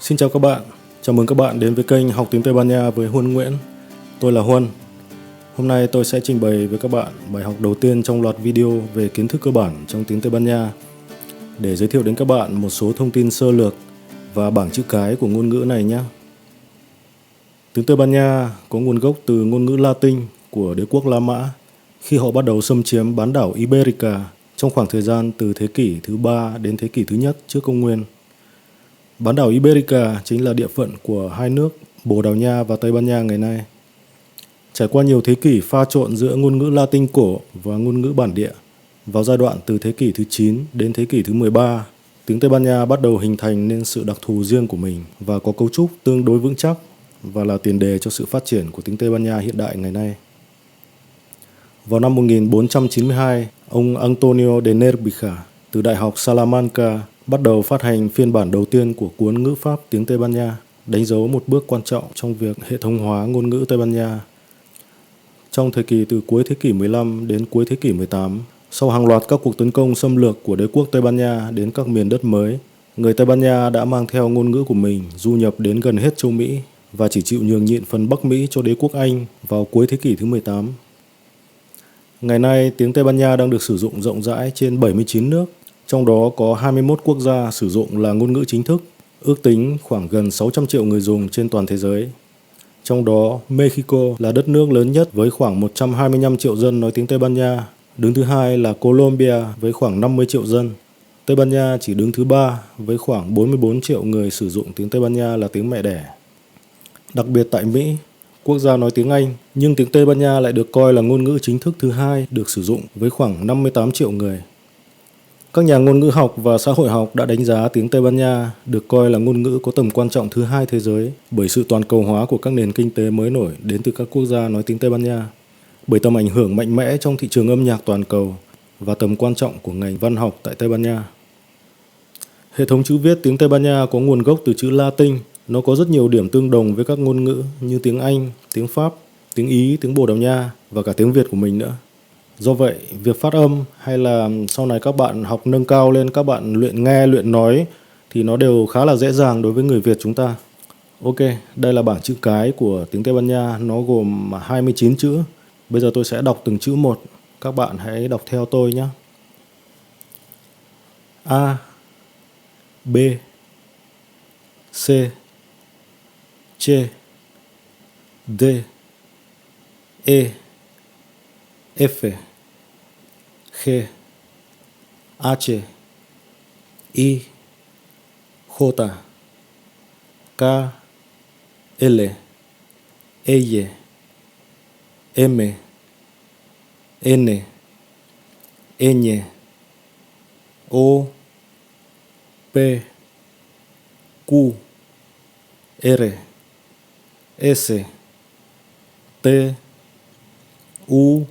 Xin chào các bạn, chào mừng các bạn đến với kênh Học tiếng Tây Ban Nha với Huân Nguyễn. Tôi là Huân. Hôm nay tôi sẽ trình bày với các bạn bài học đầu tiên trong loạt video về kiến thức cơ bản trong tiếng Tây Ban Nha để giới thiệu đến các bạn một số thông tin sơ lược và bảng chữ cái của ngôn ngữ này nhé. Tiếng Tây Ban Nha có nguồn gốc từ ngôn ngữ Latin của đế quốc La Mã khi họ bắt đầu xâm chiếm bán đảo Iberica trong khoảng thời gian từ thế kỷ thứ 3 đến thế kỷ thứ nhất trước công nguyên. Bán đảo Iberica chính là địa phận của hai nước Bồ Đào Nha và Tây Ban Nha ngày nay. Trải qua nhiều thế kỷ pha trộn giữa ngôn ngữ Latin cổ và ngôn ngữ bản địa, vào giai đoạn từ thế kỷ thứ 9 đến thế kỷ thứ 13, tiếng Tây Ban Nha bắt đầu hình thành nên sự đặc thù riêng của mình và có cấu trúc tương đối vững chắc và là tiền đề cho sự phát triển của tiếng Tây Ban Nha hiện đại ngày nay. Vào năm 1492, ông Antonio de Nerbija từ Đại học Salamanca bắt đầu phát hành phiên bản đầu tiên của cuốn ngữ pháp tiếng Tây Ban Nha, đánh dấu một bước quan trọng trong việc hệ thống hóa ngôn ngữ Tây Ban Nha. Trong thời kỳ từ cuối thế kỷ 15 đến cuối thế kỷ 18, sau hàng loạt các cuộc tấn công xâm lược của đế quốc Tây Ban Nha đến các miền đất mới, người Tây Ban Nha đã mang theo ngôn ngữ của mình du nhập đến gần hết châu Mỹ và chỉ chịu nhường nhịn phần Bắc Mỹ cho đế quốc Anh vào cuối thế kỷ thứ 18. Ngày nay, tiếng Tây Ban Nha đang được sử dụng rộng rãi trên 79 nước, trong đó có 21 quốc gia sử dụng là ngôn ngữ chính thức, ước tính khoảng gần 600 triệu người dùng trên toàn thế giới. Trong đó, Mexico là đất nước lớn nhất với khoảng 125 triệu dân nói tiếng Tây Ban Nha, đứng thứ hai là Colombia với khoảng 50 triệu dân. Tây Ban Nha chỉ đứng thứ ba với khoảng 44 triệu người sử dụng tiếng Tây Ban Nha là tiếng mẹ đẻ. Đặc biệt tại Mỹ, quốc gia nói tiếng Anh, nhưng tiếng Tây Ban Nha lại được coi là ngôn ngữ chính thức thứ hai được sử dụng với khoảng 58 triệu người. Các nhà ngôn ngữ học và xã hội học đã đánh giá tiếng Tây Ban Nha được coi là ngôn ngữ có tầm quan trọng thứ hai thế giới bởi sự toàn cầu hóa của các nền kinh tế mới nổi đến từ các quốc gia nói tiếng Tây Ban Nha, bởi tầm ảnh hưởng mạnh mẽ trong thị trường âm nhạc toàn cầu và tầm quan trọng của ngành văn học tại Tây Ban Nha. Hệ thống chữ viết tiếng Tây Ban Nha có nguồn gốc từ chữ Latin. Nó có rất nhiều điểm tương đồng với các ngôn ngữ như tiếng Anh, tiếng Pháp, tiếng Ý, tiếng Bồ Đào Nha và cả tiếng Việt của mình nữa. Do vậy, việc phát âm hay là sau này các bạn học nâng cao lên, các bạn luyện nghe, luyện nói thì nó đều khá là dễ dàng đối với người Việt chúng ta. Ok, đây là bảng chữ cái của tiếng Tây Ban Nha, nó gồm 29 chữ. Bây giờ tôi sẽ đọc từng chữ một, các bạn hãy đọc theo tôi nhé. A, B, C, C, D, E, F, G, H, I, J, K, L, Y, M, N, Ñ, O, P, Q, R, S, T, U,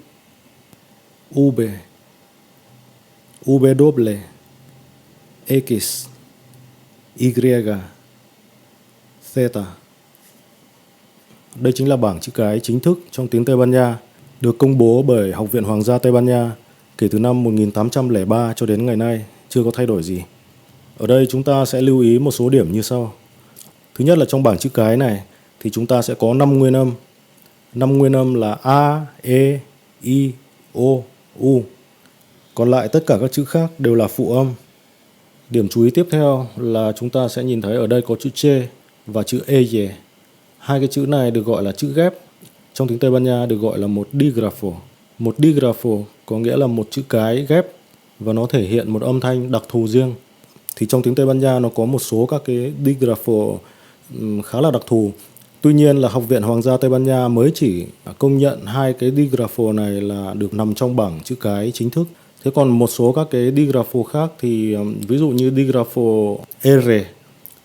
V, W, X, Y, Z. Đây chính là bảng chữ cái chính thức trong tiếng Tây Ban Nha, được công bố bởi Học viện Hoàng gia Tây Ban Nha kể từ năm 1803 cho đến ngày nay, chưa có thay đổi gì. Ở đây chúng ta sẽ lưu ý một số điểm như sau. Thứ nhất là trong bảng chữ cái này thì chúng ta sẽ có 5 nguyên âm. 5 nguyên âm là A, E, I, O, U. Còn lại tất cả các chữ khác đều là phụ âm. Điểm chú ý tiếp theo là chúng ta sẽ nhìn thấy ở đây có chữ che và chữ eye. Hai cái chữ này được gọi là chữ ghép. Trong tiếng Tây Ban Nha được gọi là một dígrafo. Một dígrafo có nghĩa là một chữ cái ghép và nó thể hiện một âm thanh đặc thù riêng. Thì trong tiếng Tây Ban Nha nó có một số các cái dígrafo khá là đặc thù. Tuy nhiên là Học viện Hoàng gia Tây Ban Nha mới chỉ công nhận hai cái dígrafo này là được nằm trong bảng chữ cái chính thức. Thế còn một số các cái dígrafo khác thì ví dụ như dígrafo R,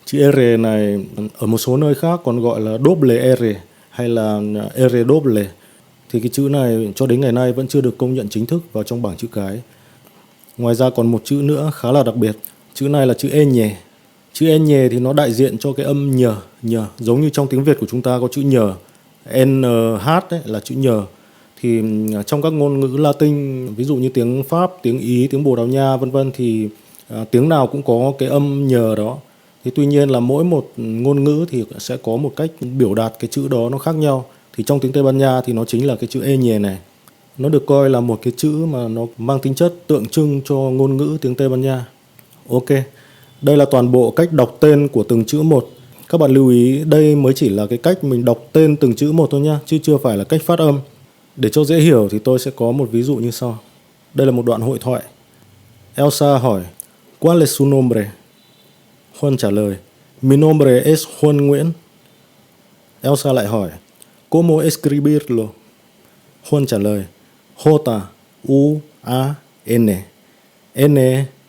chữ R này ở một số nơi khác còn gọi là double R hay là R double. Thì cái chữ này cho đến ngày nay vẫn chưa được công nhận chính thức vào trong bảng chữ cái. Ngoài ra còn một chữ nữa khá là đặc biệt. Chữ này là chữ E nhè. Chữ E nhè thì nó đại diện cho cái âm nhờ, giống như trong tiếng Việt của chúng ta có chữ nhờ, NH ấy, là chữ nhờ. Thì trong các ngôn ngữ Latin, ví dụ như tiếng Pháp, tiếng Ý, tiếng Bồ Đào Nha vân vân thì tiếng nào cũng có cái âm nhờ đó. Thế tuy nhiên là mỗi một ngôn ngữ thì sẽ có một cách biểu đạt cái chữ đó nó khác nhau. Thì trong tiếng Tây Ban Nha thì nó chính là cái chữ e nhè này. Nó được coi là một cái chữ mà nó mang tính chất tượng trưng cho ngôn ngữ tiếng Tây Ban Nha. Ok, đây là toàn bộ cách đọc tên của từng chữ một. Các bạn lưu ý đây mới chỉ là cái cách mình đọc tên từng chữ một thôi nhá, chứ chưa phải là cách phát âm. Để cho dễ hiểu thì tôi sẽ có một ví dụ như sau. Đây là một đoạn hội thoại. Elsa hỏi, ¿Cuál es su nombre? Huân trả lời, Mi nombre es Huân Nguyễn. Elsa lại hỏi, ¿Cómo escribirlo? Huân trả lời, J-U-A-N N-G-U-Y-E-N.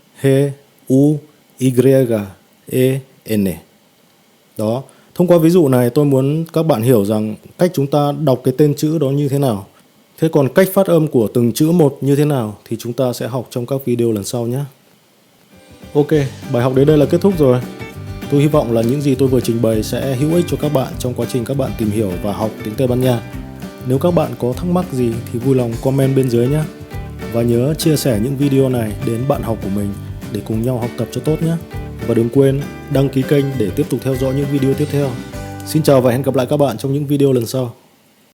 Đó, thông qua ví dụ này tôi muốn các bạn hiểu rằng cách chúng ta đọc cái tên chữ đó như thế nào. Thế còn cách phát âm của từng chữ một như thế nào thì chúng ta sẽ học trong các video lần sau nhé. Ok, bài học đến đây là kết thúc rồi. Tôi hy vọng là những gì tôi vừa trình bày sẽ hữu ích cho các bạn trong quá trình các bạn tìm hiểu và học tiếng Tây Ban Nha. Nếu các bạn có thắc mắc gì thì vui lòng comment bên dưới nhé. Và nhớ chia sẻ những video này đến bạn học của mình để cùng nhau học tập cho tốt nhé. Và đừng quên đăng ký kênh để tiếp tục theo dõi những video tiếp theo. Xin chào và hẹn gặp lại các bạn trong những video lần sau.